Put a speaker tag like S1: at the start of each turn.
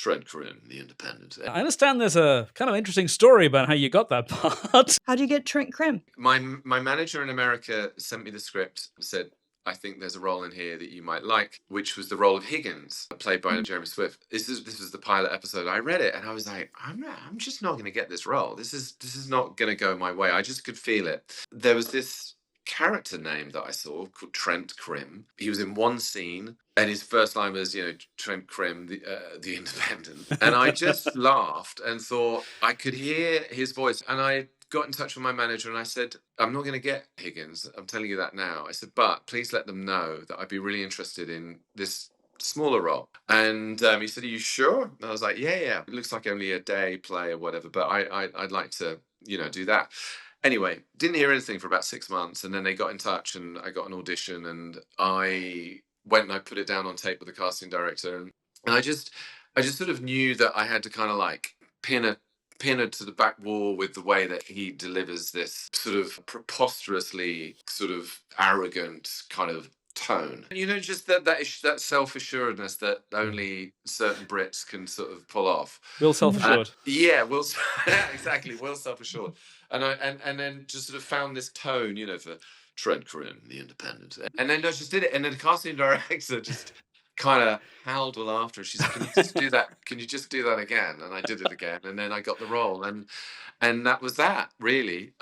S1: Trent Crimm, The Independent.
S2: I understand there's a kind of interesting story about how you got that part.
S3: How'd you get Trent Crimm?
S1: My manager in America sent me the script, said, I think there's a role in here that you might like, which was the role of Higgins, played by Jeremy Swift. This was the pilot episode. I read it and I was like, I'm just not going to get this role. This is not going to go my way. I just could feel it. There was this character name that I saw called Trent Crimm. He was in one scene and his first line was, Trent Crimm, the Independent. And I just laughed and thought I could hear his voice. And I got in touch with my manager and I said, I'm not going to get Higgins. I'm telling you that now. I said, but please let them know that I'd be really interested in this smaller role. And he said, are you sure? And I was like, yeah. It looks like only a day play or whatever, but I'd like to, do that. Anyway, didn't hear anything for about 6 months. And then they got in touch and I got an audition and I went and I put it down on tape with the casting director. And I just sort of knew that I had to kind of like pin her to the back wall with the way that he delivers this sort of preposterously sort of arrogant kind of tone. Just that self-assuredness that only certain Brits can sort of pull off.
S2: Will self-assured.
S1: Will exactly. Will self-assured. And then just sort of found this tone, for Trent Crimm, The Independent. And then I just did it. And then the casting director just kind of howled with laughter. She said, "Can you just do that? Can you just do that again?" And I did it again. And then I got the role. And that was that, really.